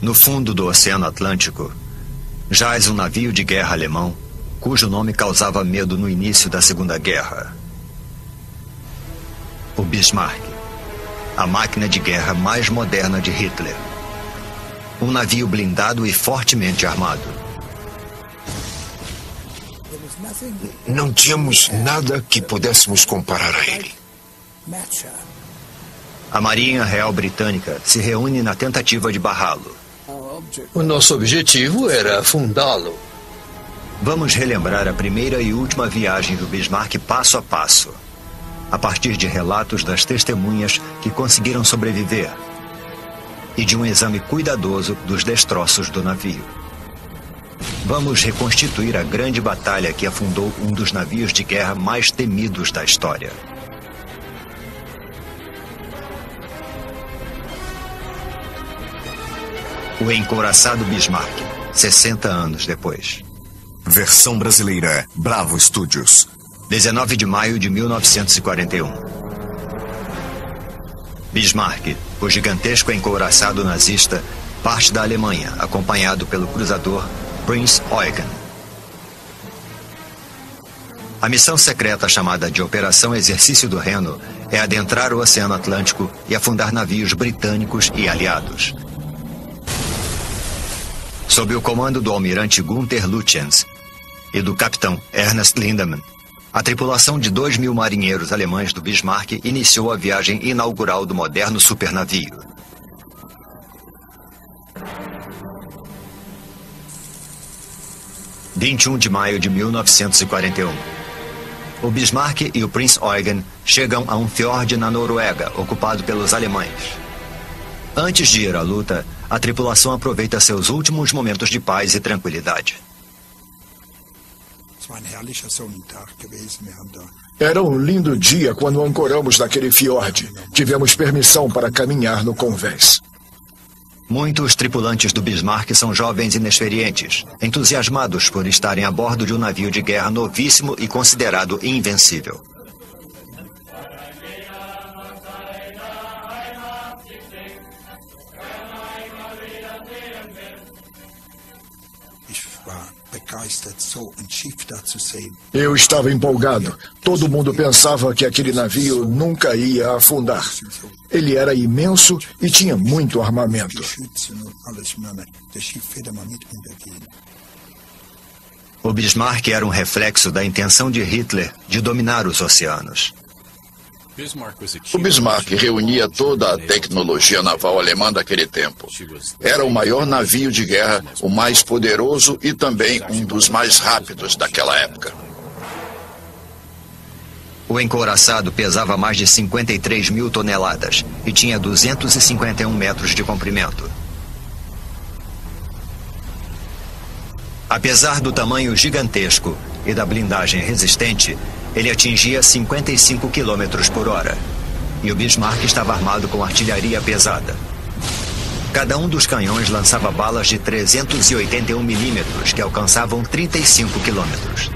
No fundo do Oceano Atlântico, jaz um navio de guerra alemão, cujo nome causava medo no início da Segunda Guerra. O Bismarck, a máquina de guerra mais moderna de Hitler. Um navio blindado e fortemente armado. Não tínhamos nada que pudéssemos comparar a ele. A Marinha Real Britânica se reúne na tentativa de barrá-lo. O nosso objetivo era afundá-lo. Vamos relembrar a primeira e última viagem do Bismarck passo a passo, a partir de relatos das testemunhas que conseguiram sobreviver e de um exame cuidadoso dos destroços do navio. Vamos reconstituir a grande batalha que afundou um dos navios de guerra mais temidos da história. O encouraçado Bismarck, 60 anos depois. Versão brasileira, Bravo Studios. 19 de maio de 1941. Bismarck, o gigantesco encouraçado nazista, parte da Alemanha, acompanhado pelo cruzador Prinz Eugen. A missão secreta chamada de Operação Exercício do Reno é adentrar o Oceano Atlântico e afundar navios britânicos e aliados. Sob o comando do almirante Gunther Lütjens e do capitão Ernst Lindemann, a tripulação de 2.000 marinheiros alemães do Bismarck iniciou a viagem inaugural do moderno supernavio. – 21 de maio de 1941. O Bismarck e o Prinz Eugen chegam a um fiord na Noruega, ocupado pelos alemães. Antes de ir à luta, a tripulação aproveita seus últimos momentos de paz e tranquilidade. Era um lindo dia quando ancoramos naquele fiord. Tivemos permissão para caminhar no convés. Muitos tripulantes do Bismarck são jovens inexperientes, entusiasmados por estarem a bordo de um navio de guerra novíssimo e considerado invencível. Eu estava empolgado. Todo mundo pensava que aquele navio nunca ia afundar. Ele era imenso e tinha muito armamento. O Bismarck era um reflexo da intenção de Hitler de dominar os oceanos. O Bismarck reunia toda a tecnologia naval alemã daquele tempo. Era o maior navio de guerra, o mais poderoso e também um dos mais rápidos daquela época. O encouraçado pesava mais de 53.000 toneladas e tinha 251 metros de comprimento. Apesar do tamanho gigantesco e da blindagem resistente, ele atingia 55 km por hora. E o Bismarck estava armado com artilharia pesada. Cada um dos canhões lançava balas de 381 milímetros que alcançavam 35 quilômetros.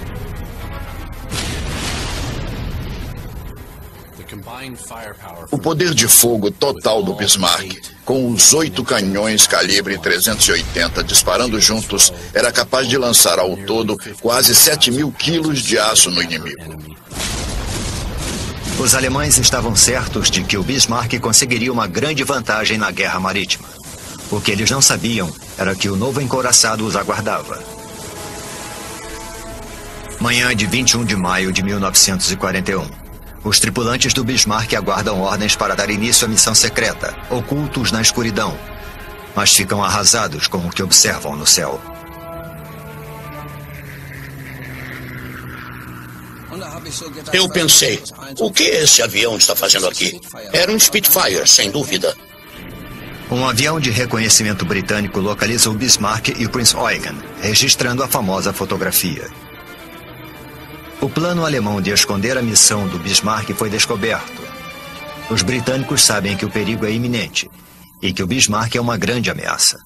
O poder de fogo total do Bismarck, com os 8 canhões calibre 380 disparando juntos, era capaz de lançar ao todo quase 7.000 quilos de aço no inimigo. Os alemães estavam certos de que o Bismarck conseguiria uma grande vantagem na guerra marítima. O que eles não sabiam era que o novo encouraçado os aguardava. Manhã de 21 de maio de 1941. Os tripulantes do Bismarck aguardam ordens para dar início à missão secreta, ocultos na escuridão, mas ficam arrasados com o que observam no céu. Eu pensei, o que esse avião está fazendo aqui? Era um Spitfire, sem dúvida. Um avião de reconhecimento britânico localiza o Bismarck e o Prinz Eugen, registrando a famosa fotografia. O plano alemão de esconder a missão do Bismarck foi descoberto. Os britânicos sabem que o perigo é iminente e que o Bismarck é uma grande ameaça.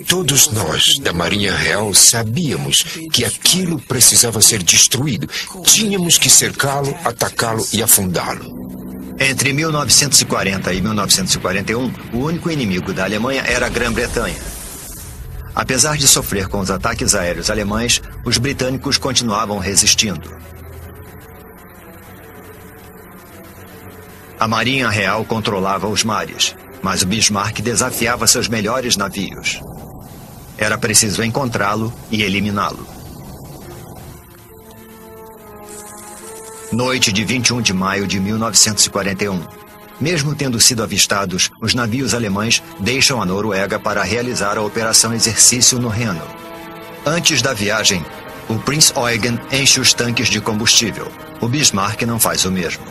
Todos nós, da Marinha Real, sabíamos que aquilo precisava ser destruído. Tínhamos que cercá-lo, atacá-lo e afundá-lo. Entre 1940 e 1941, o único inimigo da Alemanha era a Grã-Bretanha. Apesar de sofrer com os ataques aéreos alemães, os britânicos continuavam resistindo. A Marinha Real controlava os mares, mas o Bismarck desafiava seus melhores navios. Era preciso encontrá-lo e eliminá-lo. Noite de 21 de maio de 1941. Mesmo tendo sido avistados, os navios alemães deixam a Noruega para realizar a Operação Exercício no Reno. Antes da viagem, o Prinz Eugen enche os tanques de combustível. O Bismarck não faz o mesmo.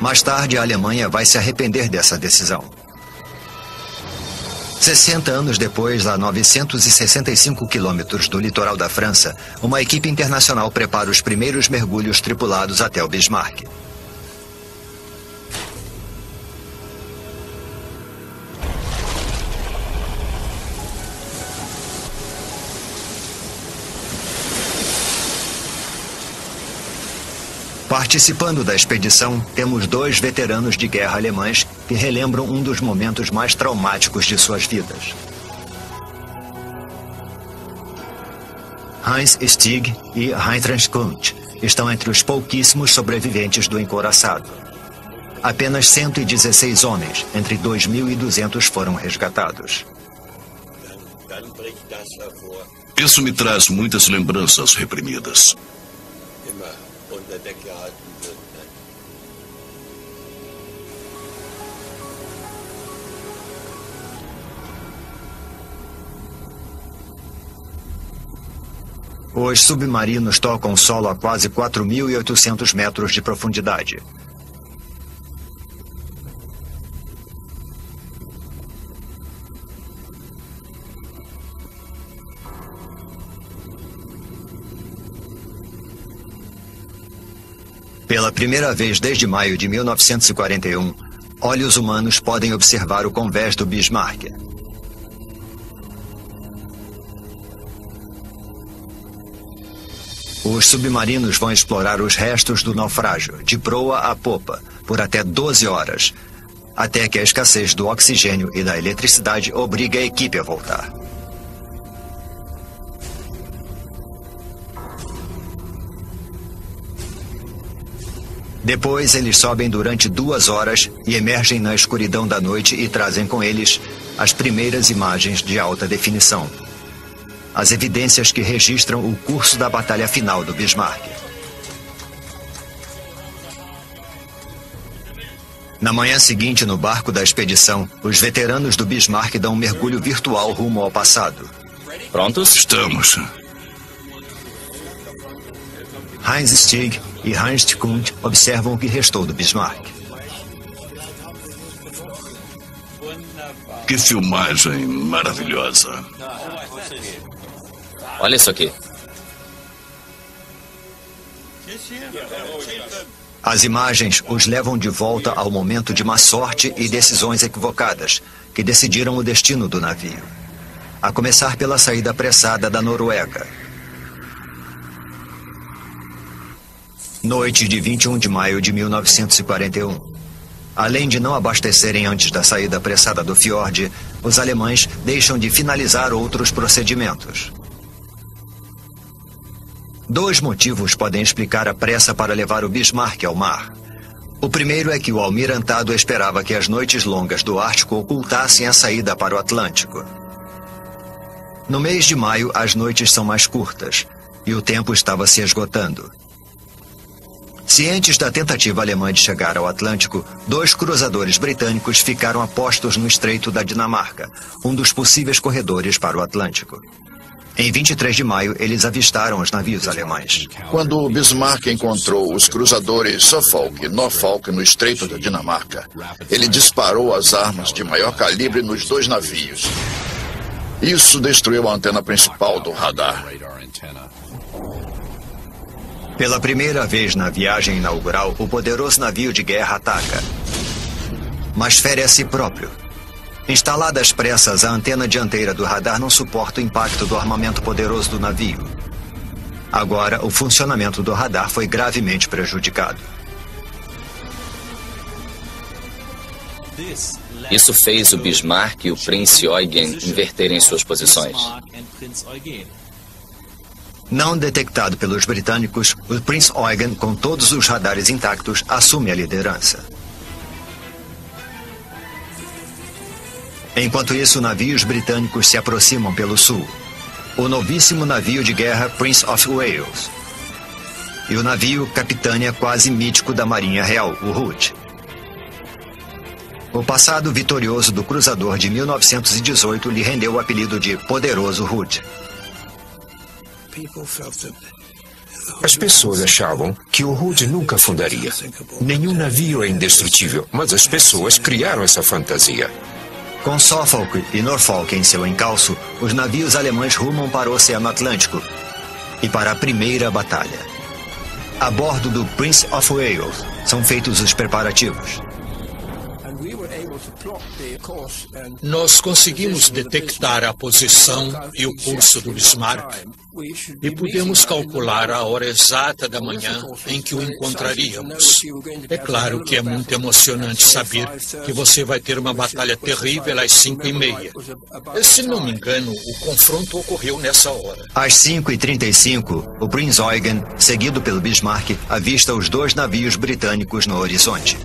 Mais tarde, a Alemanha vai se arrepender dessa decisão. 60 anos depois, a 965 quilômetros do litoral da França, uma equipe internacional prepara os primeiros mergulhos tripulados até o Bismarck. Participando da expedição, temos 2 veteranos de guerra alemães que relembram um dos momentos mais traumáticos de suas vidas. Heinz Stig e Heinrich Kundt estão entre os pouquíssimos sobreviventes do encouraçado. Apenas 116 homens, entre 2.200, foram resgatados. Isso me traz muitas lembranças reprimidas. Os submarinos tocam o solo a quase 4.800 metros de profundidade. Pela primeira vez desde maio de 1941, olhos humanos podem observar o convés do Bismarck. Os submarinos vão explorar os restos do naufrágio, de proa a popa, por até 12 horas, até que a escassez do oxigênio e da eletricidade obrigue a equipe a voltar. Depois, eles sobem durante 2 horas e emergem na escuridão da noite e trazem com eles as primeiras imagens de alta definição. As evidências que registram o curso da batalha final do Bismarck. Na manhã seguinte, no barco da expedição, os veteranos do Bismarck dão um mergulho virtual rumo ao passado. Prontos? Estamos. Heinz Stig e Heinrich Kundt observam o que restou do Bismarck. Que filmagem maravilhosa. Olha isso aqui. As imagens os levam de volta ao momento de má sorte e decisões equivocadas que decidiram o destino do navio. A começar pela saída apressada da Noruega. Noite de 21 de maio de 1941. Além de não abastecerem antes da saída apressada do fiord, os alemães deixam de finalizar outros procedimentos. 2 motivos podem explicar a pressa para levar o Bismarck ao mar. O primeiro é que o almirantado esperava que as noites longas do Ártico ocultassem a saída para o Atlântico. No mês de maio, as noites são mais curtas e o tempo estava se esgotando. Cientes da tentativa alemã de chegar ao Atlântico, 2 cruzadores britânicos ficaram a postos no Estreito da Dinamarca, um dos possíveis corredores para o Atlântico. Em 23 de maio, eles avistaram os navios alemães. Quando o Bismarck encontrou os cruzadores Suffolk e Norfolk no Estreito da Dinamarca, ele disparou as armas de maior calibre nos 2 navios. Isso destruiu a antena principal do radar. Pela primeira vez na viagem inaugural, o poderoso navio de guerra ataca, mas fere a si próprio. Instalada às pressas, a antena dianteira do radar não suporta o impacto do armamento poderoso do navio. Agora, o funcionamento do radar foi gravemente prejudicado. Isso fez o Bismarck e o Prinz Eugen inverterem suas posições. Não detectado pelos britânicos, o Prinz Eugen, com todos os radares intactos, assume a liderança. Enquanto isso, navios britânicos se aproximam pelo sul. O novíssimo navio de guerra Prince of Wales e o navio capitânia quase mítico da Marinha Real, o Hood. O passado vitorioso do cruzador de 1918 lhe rendeu o apelido de Poderoso Hood. As pessoas achavam que o Hood nunca afundaria. Nenhum navio é indestrutível, mas as pessoas criaram essa fantasia. Com Suffolk e Norfolk em seu encalço, os navios alemães rumam para o Oceano Atlântico e para a primeira batalha. A bordo do Prince of Wales são feitos os preparativos. Nós conseguimos detectar a posição e o curso do Bismarck e pudemos calcular a hora exata da manhã em que o encontraríamos. É claro que é muito emocionante saber que você vai ter uma batalha terrível às 5h30. Se não me engano, o confronto ocorreu nessa hora. Às 5h35, o Prinz Eugen, seguido pelo Bismarck, avista os dois navios britânicos no horizonte.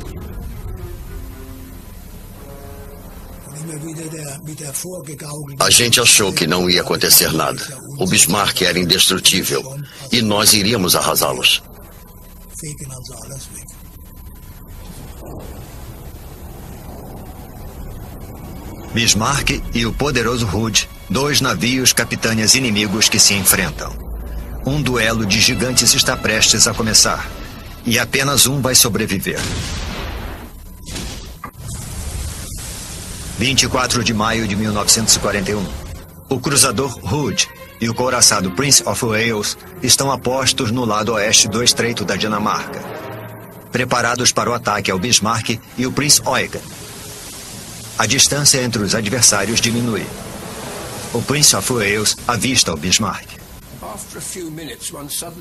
A gente achou que não ia acontecer nada. O Bismarck era indestrutível e nós iríamos arrasá-los. Bismarck e o Poderoso Hood, dois navios capitânias inimigos que se enfrentam. Um duelo de gigantes está prestes a começar e apenas um vai sobreviver. 24 de maio de 1941. O cruzador Hood e o couraçado Prince of Wales estão a postos no lado oeste do Estreito da Dinamarca, preparados para o ataque ao Bismarck e o Prinz Eugen. A distância entre os adversários diminui. O Prince of Wales avista o Bismarck.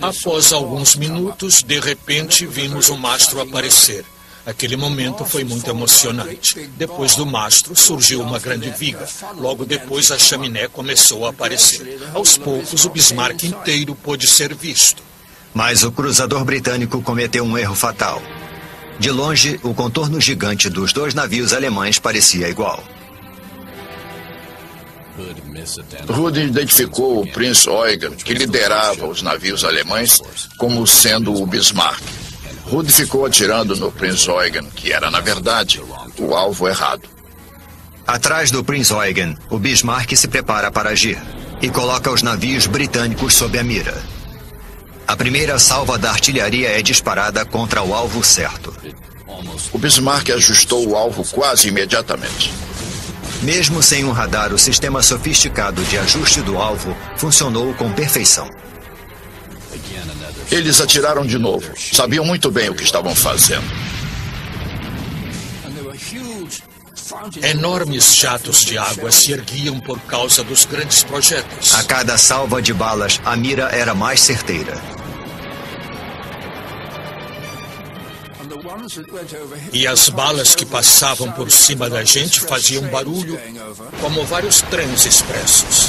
Após alguns minutos, de repente, vimos o mastro aparecer. Aquele momento foi muito emocionante. Depois do mastro, surgiu uma grande viga. Logo depois, a chaminé começou a aparecer. Aos poucos, o Bismarck inteiro pôde ser visto. Mas o cruzador britânico cometeu um erro fatal. De longe, o contorno gigante dos dois navios alemães parecia igual. Hood identificou o Prinz Eugen, que liderava os navios alemães, como sendo o Bismarck. Hood ficou atirando no Prinz Eugen, que era, na verdade, o alvo errado. Atrás do Prinz Eugen, o Bismarck se prepara para agir e coloca os navios britânicos sob a mira. A primeira salva da artilharia é disparada contra o alvo certo. O Bismarck ajustou o alvo quase imediatamente. Mesmo sem um radar, o sistema sofisticado de ajuste do alvo funcionou com perfeição. Eles atiraram de novo. Sabiam muito bem o que estavam fazendo. Enormes jatos de água se erguiam por causa dos grandes projéteis. A cada salva de balas, a mira era mais certeira. E as balas que passavam por cima da gente faziam barulho, como vários trens expressos.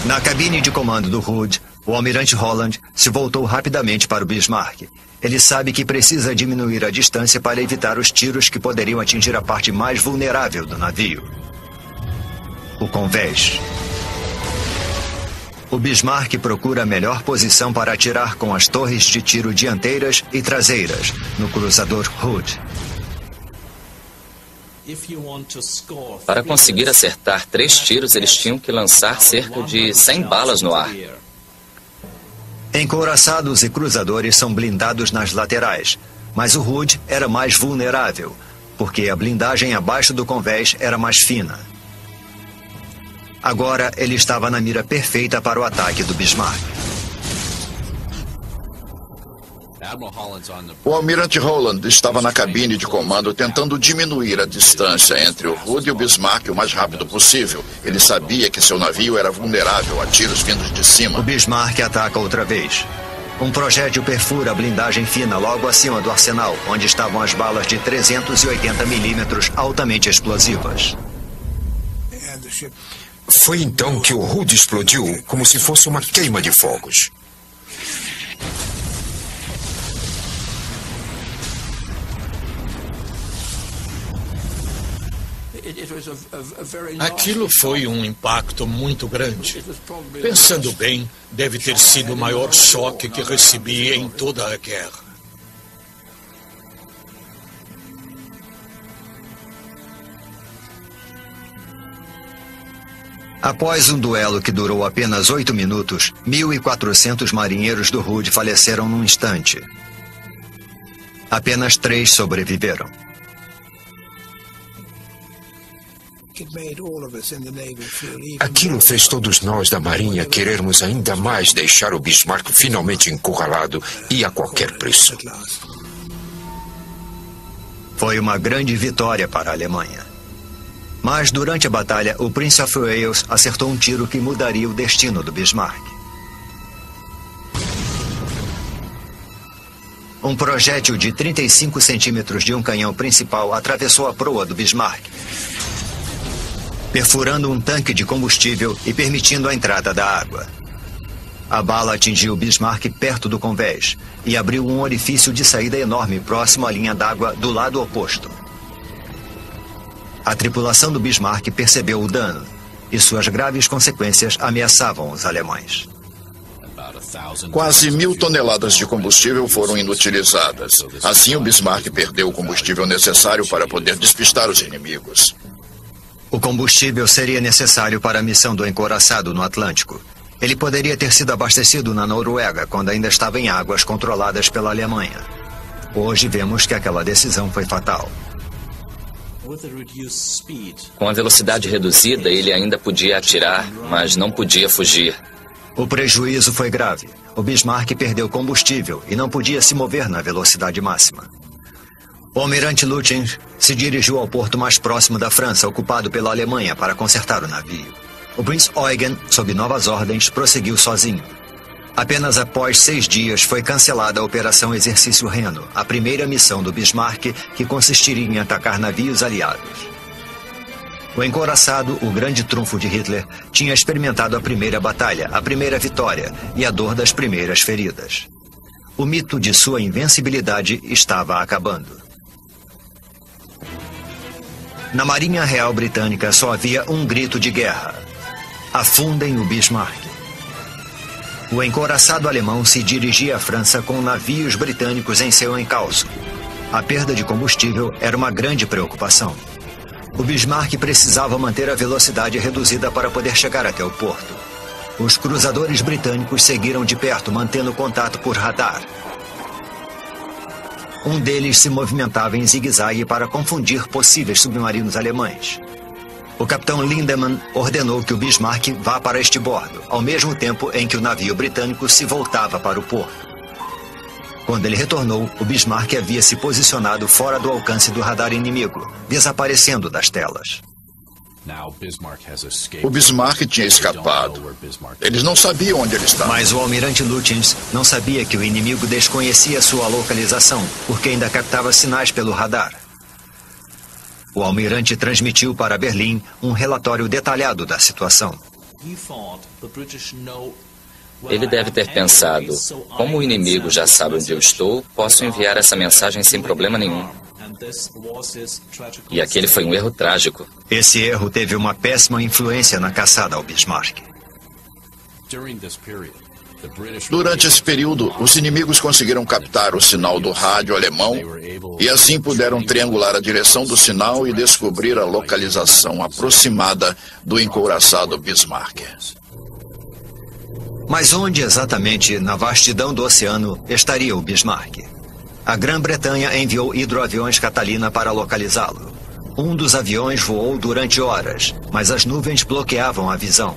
Na cabine de comando do Hood, o almirante Holland se voltou rapidamente para o Bismarck. Ele sabe que precisa diminuir a distância para evitar os tiros que poderiam atingir a parte mais vulnerável do navio: o convés. O Bismarck procura a melhor posição para atirar com as torres de tiro dianteiras e traseiras no cruzador Hood. Para conseguir acertar 3 tiros, eles tinham que lançar cerca de 100 balas no ar. Encouraçados e cruzadores são blindados nas laterais, mas o Hood era mais vulnerável, porque a blindagem abaixo do convés era mais fina. Agora ele estava na mira perfeita para o ataque do Bismarck. O almirante Holland estava na cabine de comando tentando diminuir a distância entre o Hood e o Bismarck o mais rápido possível. Ele sabia que seu navio era vulnerável a tiros vindos de cima. O Bismarck ataca outra vez. Um projétil perfura a blindagem fina logo acima do arsenal, onde estavam as balas de 380 milímetros altamente explosivas. Foi então que o Hood explodiu como se fosse uma queima de fogos. Aquilo foi um impacto muito grande. Pensando bem, deve ter sido o maior choque que recebi em toda a guerra. Após um duelo que durou apenas 8 minutos, 1.400 marinheiros do Hood faleceram num instante. Apenas 3 sobreviveram. Aquilo fez todos nós da Marinha querermos ainda mais deixar o Bismarck finalmente encurralado e a qualquer preço. Foi uma grande vitória para a Alemanha. Mas durante a batalha, o Prince of Wales acertou um tiro que mudaria o destino do Bismarck. Um projétil de 35 centímetros de um canhão principal atravessou a proa do Bismarck, perfurando um tanque de combustível e permitindo a entrada da água. A bala atingiu o Bismarck perto do convés e abriu um orifício de saída enorme próximo à linha d'água do lado oposto. A tripulação do Bismarck percebeu o dano e suas graves consequências ameaçavam os alemães. Quase 1.000 toneladas de combustível foram inutilizadas. Assim, o Bismarck perdeu o combustível necessário para poder despistar os inimigos. O combustível seria necessário para a missão do encouraçado no Atlântico. Ele poderia ter sido abastecido na Noruega quando ainda estava em águas controladas pela Alemanha. Hoje vemos que aquela decisão foi fatal. Com a velocidade reduzida, ele ainda podia atirar, mas não podia fugir. O prejuízo foi grave. O Bismarck perdeu combustível e não podia se mover na velocidade máxima. O almirante Lütjens se dirigiu ao porto mais próximo da França, ocupado pela Alemanha, para consertar o navio. O Prinz Eugen, sob novas ordens, prosseguiu sozinho. Apenas após 6 dias foi cancelada a Operação Exercício Reno, a primeira missão do Bismarck, que consistiria em atacar navios aliados. O encouraçado, o grande trunfo de Hitler, tinha experimentado a primeira batalha, a primeira vitória e a dor das primeiras feridas. O mito de sua invencibilidade estava acabando. Na Marinha Real Britânica só havia um grito de guerra: afundem o Bismarck. O encouraçado alemão se dirigia à França com navios britânicos em seu encalço. A perda de combustível era uma grande preocupação. O Bismarck precisava manter a velocidade reduzida para poder chegar até o porto. Os cruzadores britânicos seguiram de perto, mantendo contato por radar. Um deles se movimentava em zigue-zague para confundir possíveis submarinos alemães. O capitão Lindemann ordenou que o Bismarck vá para este bordo, ao mesmo tempo em que o navio britânico se voltava para o porto. Quando ele retornou, o Bismarck havia se posicionado fora do alcance do radar inimigo, desaparecendo das telas. O Bismarck tinha escapado. Eles não sabiam onde ele estava. Mas o almirante Lütjens não sabia que o inimigo desconhecia sua localização, porque ainda captava sinais pelo radar. O almirante transmitiu para Berlim um relatório detalhado da situação. Ele deve ter pensado: como o inimigo já sabe onde eu estou, posso enviar essa mensagem sem problema nenhum. E aquele foi um erro trágico. Esse erro teve uma péssima influência na caçada ao Bismarck. Durante esse período, os inimigos conseguiram captar o sinal do rádio alemão e assim puderam triangular a direção do sinal e descobrir a localização aproximada do encouraçado Bismarck. Mas onde exatamente, na vastidão do oceano, estaria o Bismarck? A Grã-Bretanha enviou hidroaviões Catalina para localizá-lo. Um dos aviões voou durante horas, mas as nuvens bloqueavam a visão.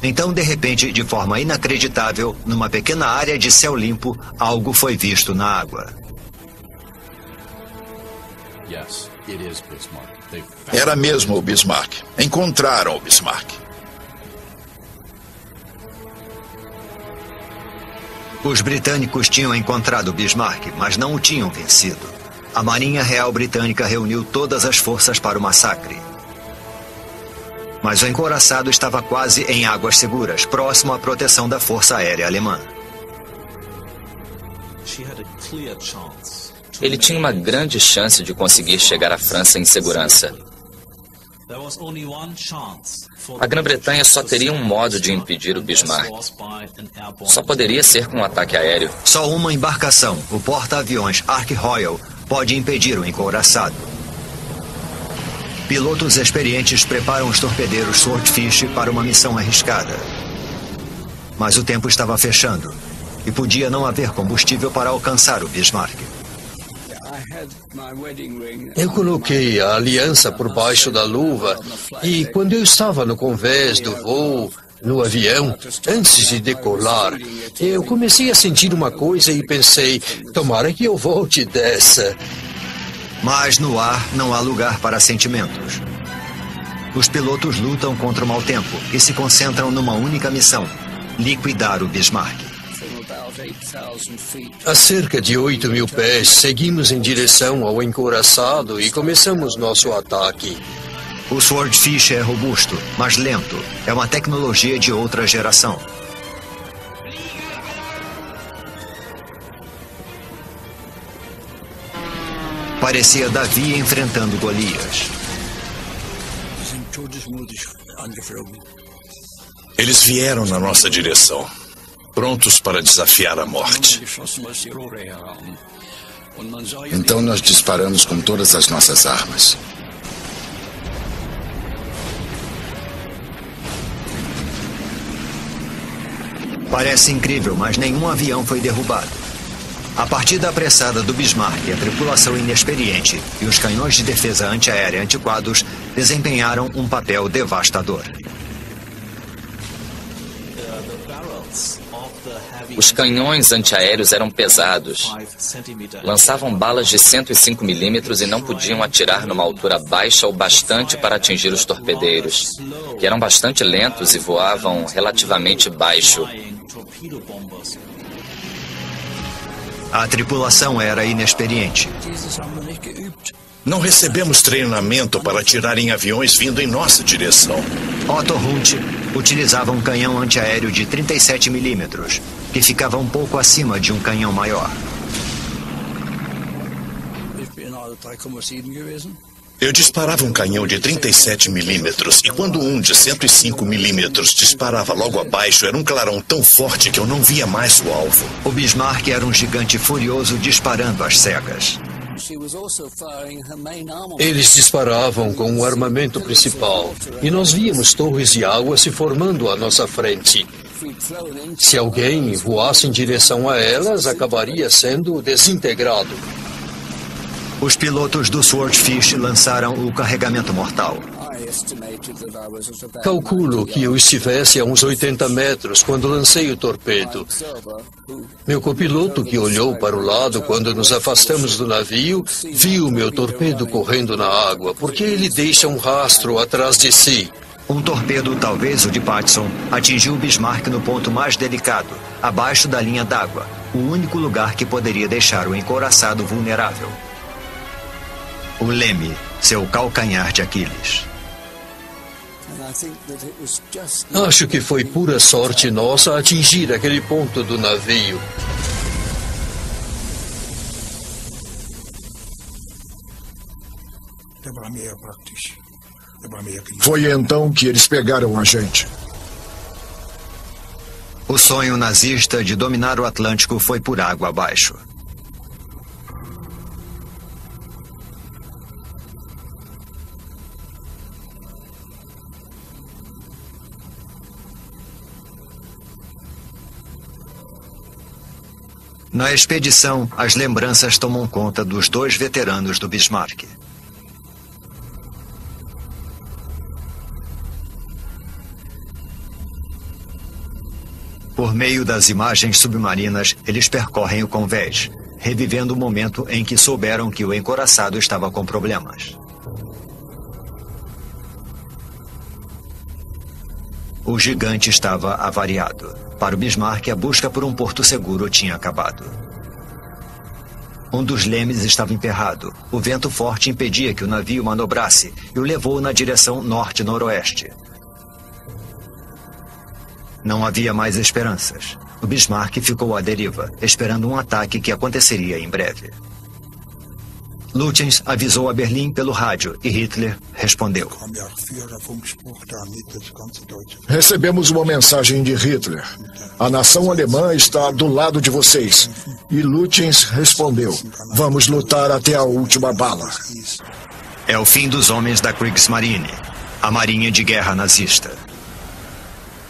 Então, de repente, de forma inacreditável, numa pequena área de céu limpo, algo foi visto na água. Era mesmo o Bismarck. Encontraram o Bismarck. Os britânicos tinham encontrado Bismarck, mas não o tinham vencido. A Marinha Real Britânica reuniu todas as forças para o massacre. Mas o encouraçado estava quase em águas seguras, próximo à proteção da Força Aérea Alemã. Ele tinha uma grande chance de conseguir chegar à França em segurança. A Grã-Bretanha só teria um modo de impedir o Bismarck. Só poderia ser com um ataque aéreo. Só uma embarcação, o porta-aviões Ark Royal, pode impedir o encouraçado. Pilotos experientes preparam os torpedeiros Swordfish para uma missão arriscada. Mas o tempo estava fechando e podia não haver combustível para alcançar o Bismarck. Eu coloquei a aliança por baixo da luva e quando eu estava no convés do voo, no avião, antes de decolar, eu comecei a sentir uma coisa e pensei, tomara que eu volte dessa. Mas no ar não há lugar para sentimentos. Os pilotos lutam contra o mau tempo e se concentram numa única missão: liquidar o Bismarck. A cerca de 8.000 pés, seguimos em direção ao encouraçado e começamos nosso ataque. O Swordfish é robusto, mas lento. É uma tecnologia de outra geração. Parecia Davi enfrentando Golias. Eles vieram na nossa direção, prontos para desafiar a morte. Então nós disparamos com todas as nossas armas. Parece incrível, mas nenhum avião foi derrubado. A partida apressada do Bismarck, a tripulação inexperiente e os canhões de defesa antiaérea antiquados desempenharam um papel devastador. Os canhões antiaéreos eram pesados. Lançavam balas de 105 milímetros e não podiam atirar numa altura baixa o bastante para atingir os torpedeiros, que eram bastante lentos e voavam relativamente baixo. A tripulação era inexperiente. Não recebemos treinamento para atirar em aviões vindo em nossa direção. Otto Hunt utilizava um canhão antiaéreo de 37 milímetros, que ficava um pouco acima de um canhão maior. Eu disparava um canhão de 37 milímetros e quando um de 105 milímetros disparava logo abaixo, era um clarão tão forte que eu não via mais o alvo. O Bismarck era um gigante furioso disparando às cegas. Eles disparavam com o armamento principal e nós víamos torres de água se formando à nossa frente. Se alguém voasse em direção a elas, acabaria sendo desintegrado. Os pilotos do Swordfish lançaram o carregamento mortal. Calculo que eu estivesse a uns 80 metros quando lancei o torpedo. Meu copiloto, que olhou para o lado quando nos afastamos do navio, viu meu torpedo correndo na água, porque ele deixa um rastro atrás de si. Um torpedo, talvez o de Patterson, atingiu o Bismarck no ponto mais delicado, abaixo da linha d'água, o único lugar que poderia deixar o encouraçado vulnerável. O leme, seu calcanhar de Aquiles. Acho que foi pura sorte nossa atingir aquele ponto do navio. Foi então que eles pegaram a gente. O sonho nazista de dominar o Atlântico foi por água abaixo. Na expedição, as lembranças tomam conta dos dois veteranos do Bismarck. Por meio das imagens submarinas, eles percorrem o convés, revivendo o momento em que souberam que o encouraçado estava com problemas. O gigante estava avariado. Para o Bismarck, a busca por um porto seguro tinha acabado. Um dos lemes estava emperrado. O vento forte impedia que o navio manobrasse e o levou na direção norte-noroeste. Não havia mais esperanças. O Bismarck ficou à deriva, esperando um ataque que aconteceria em breve. Lutyens avisou a Berlim pelo rádio e Hitler respondeu. Recebemos uma mensagem de Hitler. A nação alemã está do lado de vocês. E Lutyens respondeu. Vamos lutar até a última bala. É o fim dos homens da Kriegsmarine, a marinha de guerra nazista.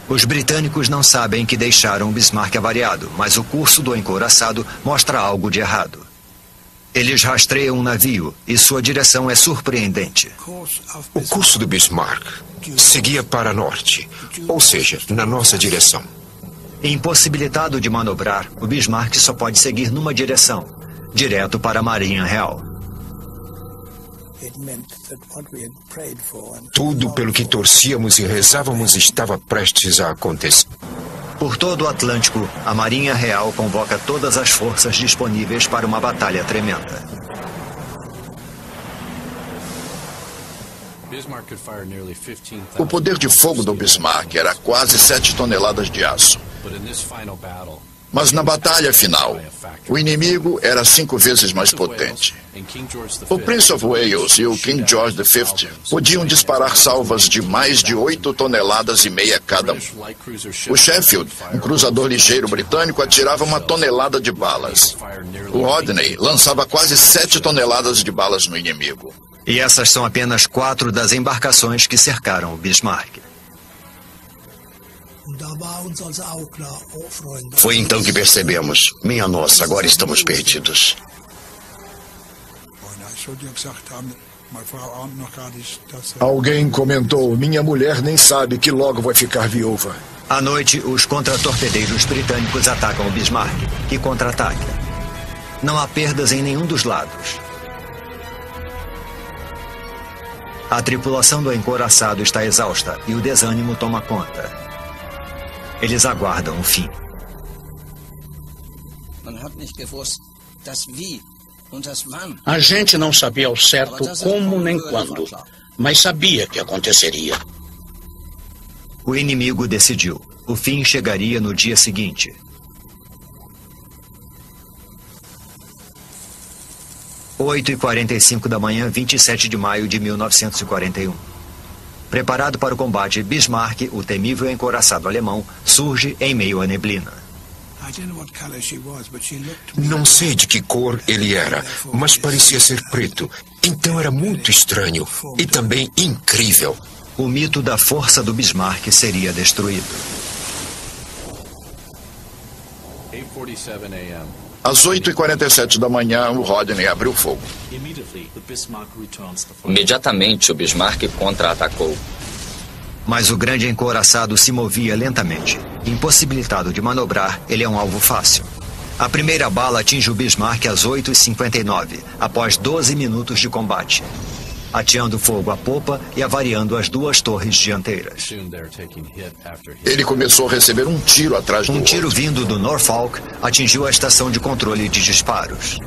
Os britânicos não sabem que deixaram o Bismarck avariado, mas o curso do encouraçado mostra algo de errado. Eles rastreiam um navio e sua direção é surpreendente. O curso do Bismarck seguia para norte, ou seja, na nossa direção. Impossibilitado de manobrar, o Bismarck só pode seguir numa direção, direto para a Marinha Real. Tudo pelo que torcíamos e rezávamos estava prestes a acontecer. Por todo o Atlântico, a Marinha Real convoca todas as forças disponíveis para uma batalha tremenda. O poder de fogo do Bismarck era quase 7 toneladas de aço. Mas na batalha final, o inimigo era 5 vezes mais potente. O Prince of Wales e o King George V podiam disparar salvas de mais de 8,5 toneladas cada um. O Sheffield, um cruzador ligeiro britânico, atirava 1 tonelada de balas. O Rodney lançava quase 7 toneladas de balas no inimigo. E essas são apenas 4 das embarcações que cercaram o Bismarck. Foi então que percebemos. Minha nossa, agora estamos perdidos. Alguém comentou, minha mulher nem sabe que logo vai ficar viúva. À noite, os contratorpedeiros britânicos atacam o Bismarck, que contra-ataca. Não há perdas em nenhum dos lados. A tripulação do encouraçado está exausta e o desânimo toma conta. Eles aguardam o fim. A gente não sabia ao certo como nem quando, mas sabia que aconteceria. O inimigo decidiu. O fim chegaria no dia seguinte. Oito e 45 da manhã, 27 de maio de 1941. Preparado para o combate, Bismarck, o temível encouraçado alemão, surge em meio à neblina. Não sei de que cor ele era, mas parecia ser preto. Então era muito estranho e também incrível. O mito da força do Bismarck seria destruído. Às 8h47 da manhã, o Rodney abriu fogo. Imediatamente, o Bismarck contra-atacou. Mas o grande encouraçado se movia lentamente. Impossibilitado de manobrar, ele é um alvo fácil. A primeira bala atinge o Bismarck às 8h59, após 12 minutos de combate, ateando fogo à popa e avariando as 2 torres dianteiras. Ele começou a receber um tiro atrás do outro. Um tiro vindo do Norfolk atingiu a estação de controle de disparos.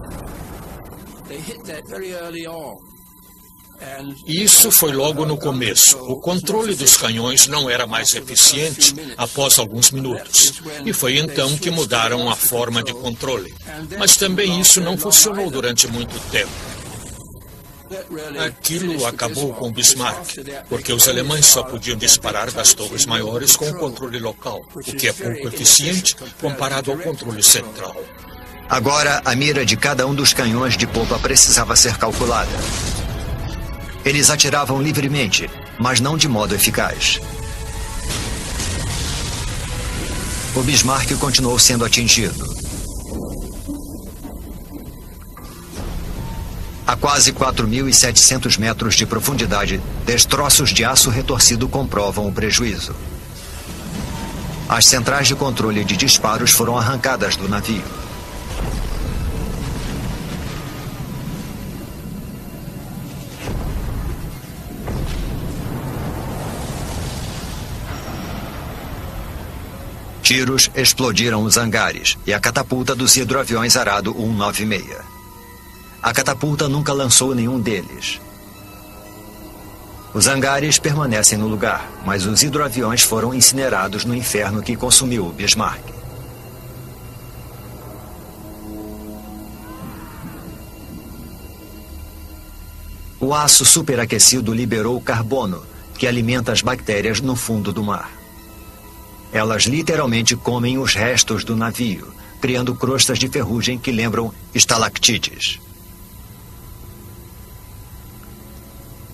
Isso foi logo no começo. O controle dos canhões não era mais eficiente após alguns minutos. E foi então que mudaram a forma de controle. Mas também isso não funcionou durante muito tempo. Aquilo acabou com o Bismarck, porque os alemães só podiam disparar das torres maiores com o controle local, o que é pouco eficiente comparado ao controle central. Agora, a mira de cada um dos canhões de popa precisava ser calculada. Eles atiravam livremente, mas não de modo eficaz. O Bismarck continuou sendo atingido. A quase 4.700 metros de profundidade, destroços de aço retorcido comprovam o prejuízo. As centrais de controle de disparos foram arrancadas do navio. Tiros explodiram os hangares e a catapulta dos hidroaviões Arado 196. A catapulta nunca lançou nenhum deles. Os hangares permanecem no lugar, mas os hidroaviões foram incinerados no inferno que consumiu o Bismarck. O aço superaquecido liberou carbono, que alimenta as bactérias no fundo do mar. Elas literalmente comem os restos do navio, criando crostas de ferrugem que lembram estalactites.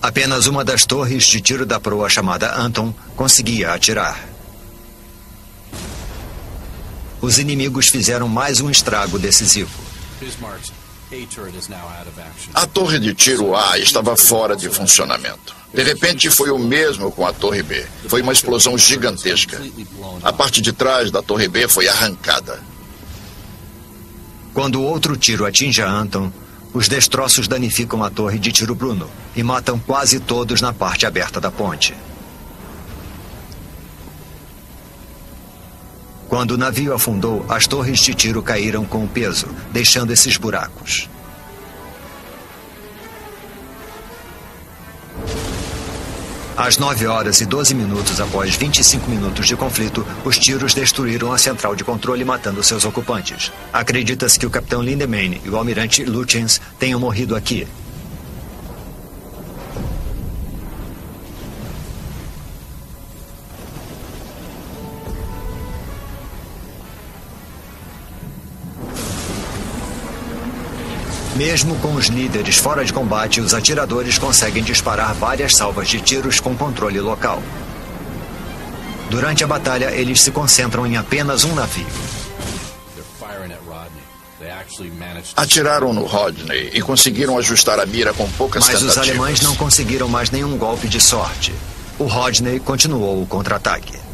Apenas uma das torres de tiro da proa, chamada Anton, conseguia atirar. Os inimigos fizeram mais um estrago decisivo. A torre de tiro A estava fora de funcionamento. De repente, foi o mesmo com a torre B. Foi uma explosão gigantesca. A parte de trás da torre B foi arrancada. Quando outro tiro atinge a Anton, os destroços danificam a torre de tiro Bruno e matam quase todos na parte aberta da ponte. Quando o navio afundou, as torres de tiro caíram com o peso, deixando esses buracos. Às 9h12 após 25 minutos de conflito, os tiros destruíram a central de controle, matando seus ocupantes. Acredita-se que o capitão Lindemann e o almirante Lutyens tenham morrido aqui. Mesmo com os líderes fora de combate, os atiradores conseguem disparar várias salvas de tiros com controle local. Durante a batalha, eles se concentram em apenas um navio. Atiraram no Rodney e conseguiram ajustar a mira com poucas tentativas. Mas os alemães não conseguiram mais nenhum golpe de sorte. O Rodney continuou o contra-ataque.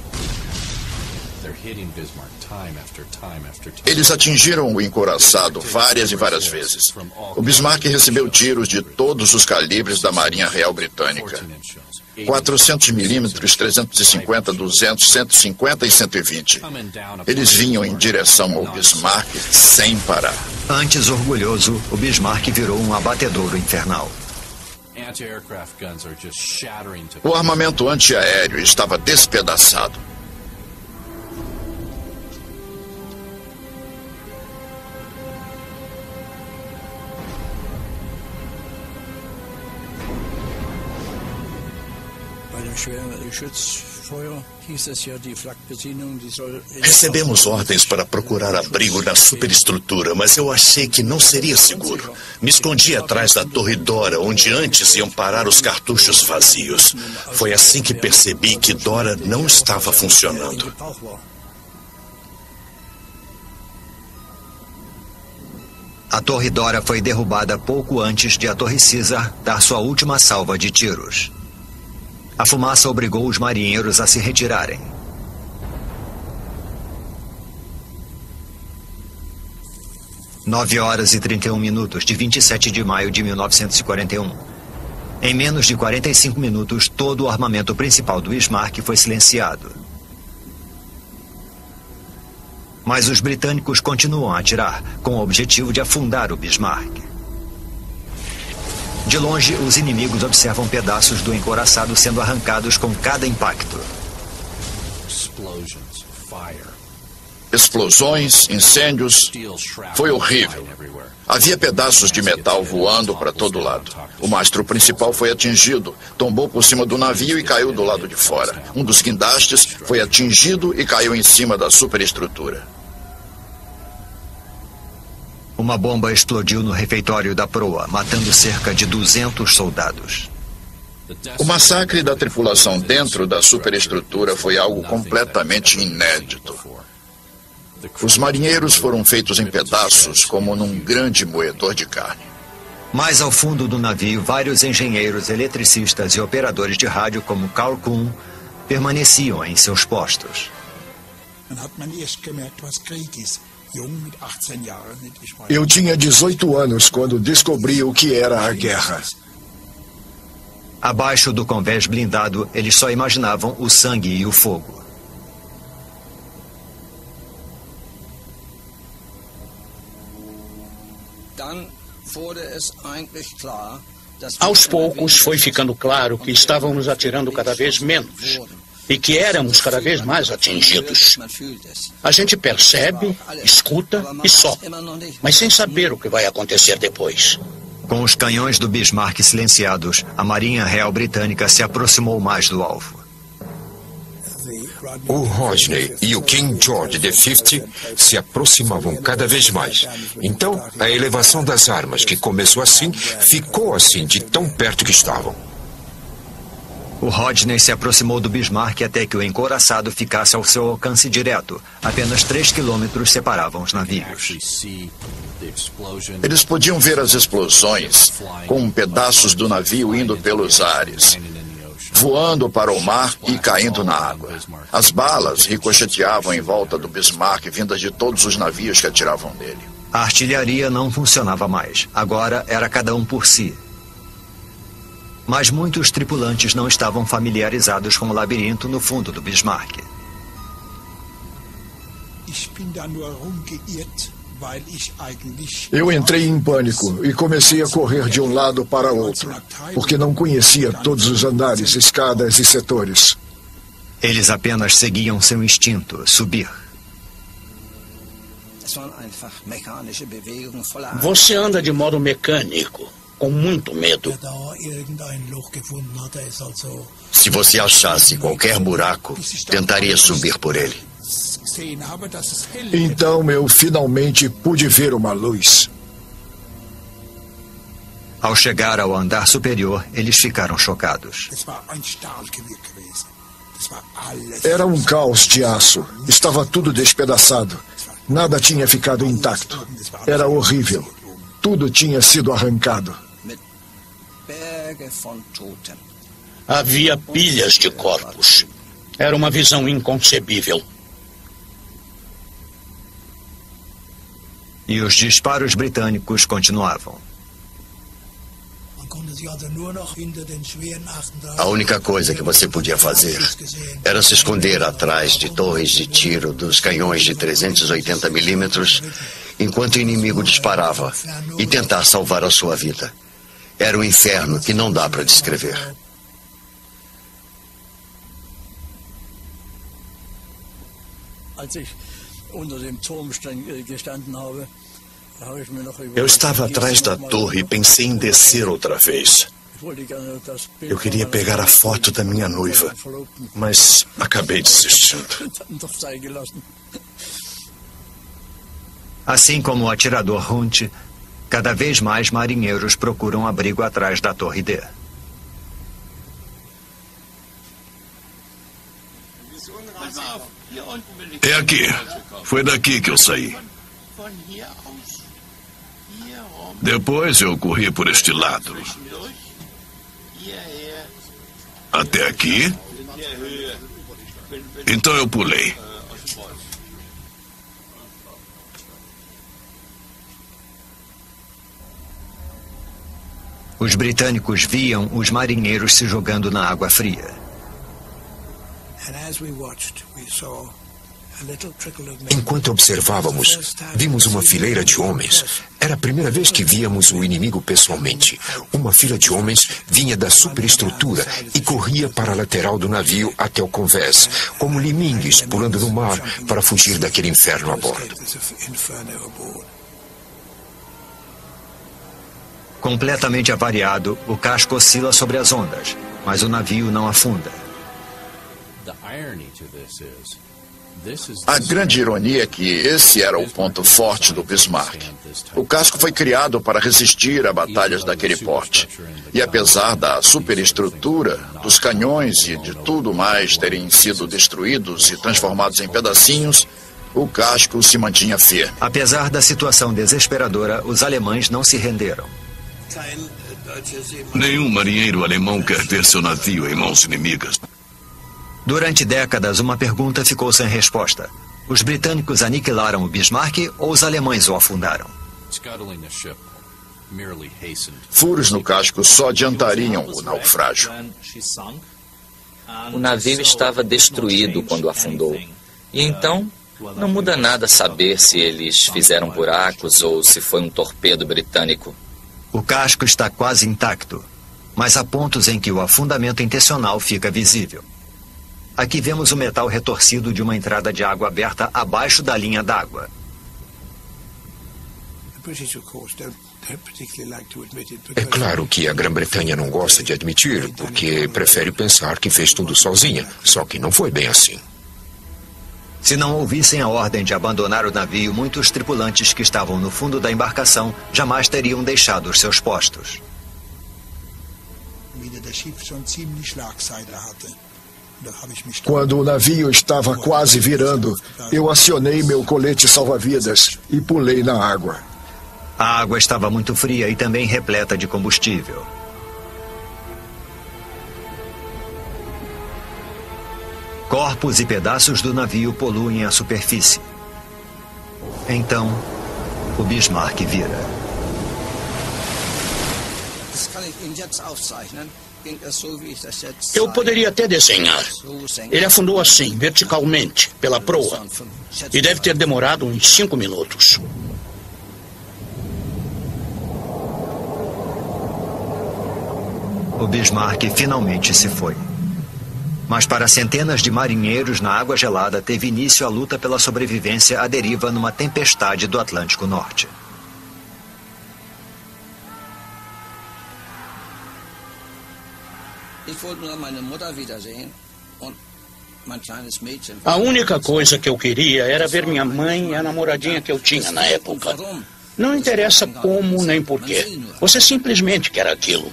Eles atingiram o encouraçado várias e várias vezes. O Bismarck recebeu tiros de todos os calibres da Marinha Real Britânica. 400 milímetros, 350, 200, 150 e 120. Eles vinham em direção ao Bismarck sem parar. Antes orgulhoso, o Bismarck virou um abatedouro infernal. O armamento antiaéreo estava despedaçado. Recebemos ordens para procurar abrigo na superestrutura, mas eu achei que não seria seguro. Me escondi atrás da Torre Dora, onde antes iam parar os cartuchos vazios. Foi assim que percebi que Dora não estava funcionando. A Torre Dora foi derrubada pouco antes de a Torre Caesar dar sua última salva de tiros. A fumaça obrigou os marinheiros a se retirarem. (9 horas e 31 minutos de 27 de maio de 1941. Em menos de 45 minutos, todo o armamento principal do Bismarck foi silenciado. Mas os britânicos continuam a atirar, com o objetivo de afundar o Bismarck. De longe, os inimigos observam pedaços do encouraçado sendo arrancados com cada impacto. Explosões, incêndios. Foi horrível. Havia pedaços de metal voando para todo lado. O mastro principal foi atingido, tombou por cima do navio e caiu do lado de fora. Um dos guindastes foi atingido e caiu em cima da superestrutura. Uma bomba explodiu no refeitório da proa, matando cerca de 200 soldados. O massacre da tripulação dentro da superestrutura foi algo completamente inédito. Os marinheiros foram feitos em pedaços, como num grande moedor de carne. Mais ao fundo do navio, vários engenheiros, eletricistas e operadores de rádio, como Karl Kuhn, permaneciam em seus postos. Eu tinha 18 anos quando descobri o que era a guerra. Abaixo do convés blindado, eles só imaginavam o sangue e o fogo. Aos poucos foi ficando claro que estávamos atirando cada vez menos e que éramos cada vez mais atingidos. A gente percebe, escuta e só, mas sem saber o que vai acontecer depois. Com os canhões do Bismarck silenciados, a Marinha Real Britânica se aproximou mais do alvo. O Rodney e o King George V se aproximavam cada vez mais. Então, a elevação das armas, que começou assim, ficou assim de tão perto que estavam. O Rodney se aproximou do Bismarck até que o encouraçado ficasse ao seu alcance direto. Apenas 3 quilômetros separavam os navios. Eles podiam ver as explosões, com pedaços do navio indo pelos ares, voando para o mar e caindo na água. As balas ricocheteavam em volta do Bismarck, vindas de todos os navios que atiravam nele. A artilharia não funcionava mais. Agora era cada um por si. Mas muitos tripulantes não estavam familiarizados com o labirinto no fundo do Bismarck. Eu entrei em pânico e comecei a correr de um lado para outro, porque não conhecia todos os andares, escadas e setores. Eles apenas seguiam seu instinto, subir. Você anda de modo mecânico, com muito medo. Se você achasse qualquer buraco, tentaria subir por ele. Então eu finalmente pude ver uma luz. Ao chegar ao andar superior, eles ficaram chocados. Era um caos de aço. Estava tudo despedaçado. Nada tinha ficado intacto. Era horrível. Tudo tinha sido arrancado. Havia pilhas de corpos. Era uma visão inconcebível. E os disparos britânicos continuavam. A única coisa que você podia fazer era se esconder atrás de torres de tiro dos canhões de 380 milímetros enquanto o inimigo disparava e tentar salvar a sua vida. Era um inferno que não dá para descrever. Eu estava atrás da torre e pensei em descer outra vez. Eu queria pegar a foto da minha noiva, mas acabei desistindo. Assim como o atirador Hunt, cada vez mais marinheiros procuram abrigo atrás da Torre D. É aqui. Foi daqui que eu saí. Depois eu corri por este lado. Até aqui. Então eu pulei. Os britânicos viam os marinheiros se jogando na água fria. Enquanto observávamos, vimos uma fileira de homens. Era a primeira vez que víamos o inimigo pessoalmente. Uma fila de homens vinha da superestrutura e corria para a lateral do navio até o convés, como limingues pulando no mar para fugir daquele inferno a bordo. Completamente avariado, o casco oscila sobre as ondas, mas o navio não afunda. A grande ironia é que esse era o ponto forte do Bismarck. O casco foi criado para resistir a batalhas daquele porte. E apesar da superestrutura, dos canhões e de tudo mais terem sido destruídos e transformados em pedacinhos, o casco se mantinha firme. Apesar da situação desesperadora, os alemães não se renderam. Nenhum marinheiro alemão quer ver seu navio em mãos inimigas. Durante décadas, uma pergunta ficou sem resposta. Os britânicos aniquilaram o Bismarck ou os alemães o afundaram? Furos no casco só adiantariam o naufrágio. O navio estava destruído quando afundou. E então, não muda nada saber se eles fizeram buracos ou se foi um torpedo britânico. O casco está quase intacto, mas há pontos em que o afundamento intencional fica visível. Aqui vemos o metal retorcido de uma entrada de água aberta abaixo da linha d'água. É claro que a Grã-Bretanha não gosta de admitir, porque prefere pensar que fez tudo sozinha, só que não foi bem assim. Se não ouvissem a ordem de abandonar o navio, muitos tripulantes que estavam no fundo da embarcação jamais teriam deixado os seus postos. Quando o navio estava quase virando, eu acionei meu colete salva-vidas e pulei na água. A água estava muito fria e também repleta de combustível. Corpos e pedaços do navio poluem a superfície. Então, o Bismarck vira. Eu poderia até desenhar. Ele afundou assim, verticalmente, pela proa. E deve ter demorado uns 5 minutos. O Bismarck finalmente se foi. Mas para centenas de marinheiros na água gelada teve início a luta pela sobrevivência à deriva numa tempestade do Atlântico Norte. A única coisa que eu queria era ver minha mãe e a namoradinha que eu tinha na época. Não interessa como nem porquê. Você simplesmente quer aquilo.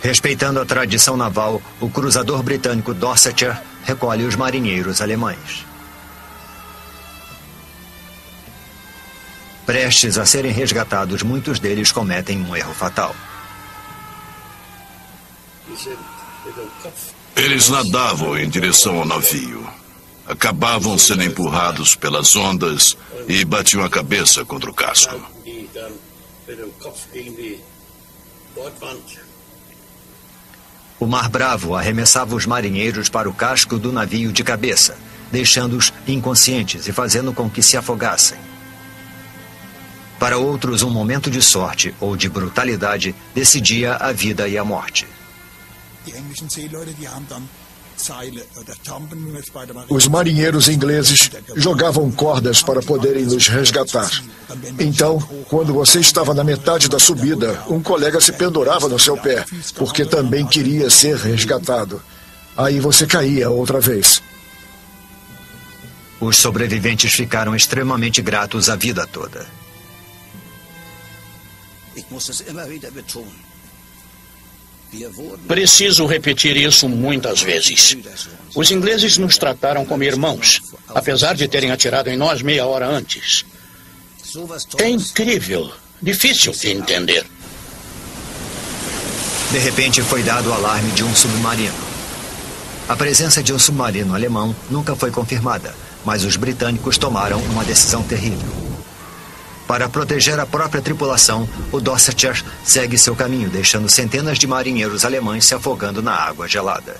Respeitando a tradição naval, o cruzador britânico Dorsetshire recolhe os marinheiros alemães. Prestes a serem resgatados, muitos deles cometem um erro fatal. Eles nadavam em direção ao navio. Acabavam sendo empurrados pelas ondas e batiam a cabeça contra o casco. O Mar Bravo arremessava os marinheiros para o casco do navio de cabeça, deixando-os inconscientes e fazendo com que se afogassem. Para outros, um momento de sorte ou de brutalidade decidia a vida e a morte. Os marinheiros ingleses jogavam cordas para poderem nos resgatar. Então, quando você estava na metade da subida, um colega se pendurava no seu pé, porque também queria ser resgatado. Aí você caía outra vez. Os sobreviventes ficaram extremamente gratos a vida toda. Preciso repetir isso muitas vezes. Os ingleses nos trataram como irmãos, apesar de terem atirado em nós meia hora antes. É incrível, difícil de entender. De repente foi dado o alarme de um submarino. A presença de um submarino alemão nunca foi confirmada, mas os britânicos tomaram uma decisão terrível. Para proteger a própria tripulação, o Dorsetshire segue seu caminho, deixando centenas de marinheiros alemães se afogando na água gelada.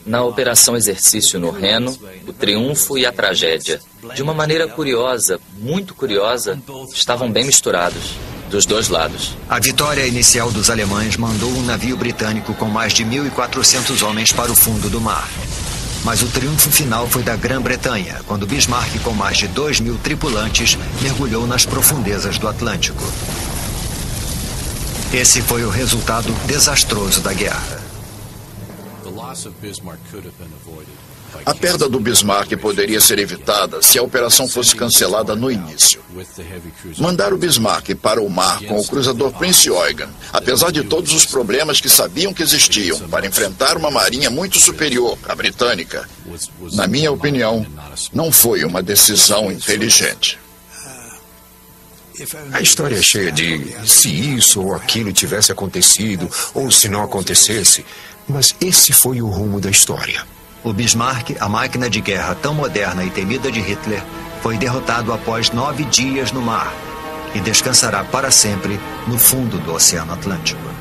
Na Operação Exercício no Reno, o triunfo e a tragédia, de uma maneira curiosa, muito curiosa, estavam bem misturados, dos dois lados. A vitória inicial dos alemães mandou um navio britânico com mais de 1.400 homens para o fundo do mar. Mas o triunfo final foi da Grã-Bretanha, quando Bismarck, com mais de 2.000 tripulantes, mergulhou nas profundezas do Atlântico. Esse foi o resultado desastroso da guerra. A perda do Bismarck poderia ser evitada se a operação fosse cancelada no início. Mandar o Bismarck para o mar com o cruzador Prince Eugen, apesar de todos os problemas que sabiam que existiam, para enfrentar uma marinha muito superior à britânica, na minha opinião, não foi uma decisão inteligente. A história é cheia de se isso ou aquilo tivesse acontecido, ou se não acontecesse, mas esse foi o rumo da história. O Bismarck, a máquina de guerra tão moderna e temida de Hitler, foi derrotado após 9 dias no mar e descansará para sempre no fundo do Oceano Atlântico.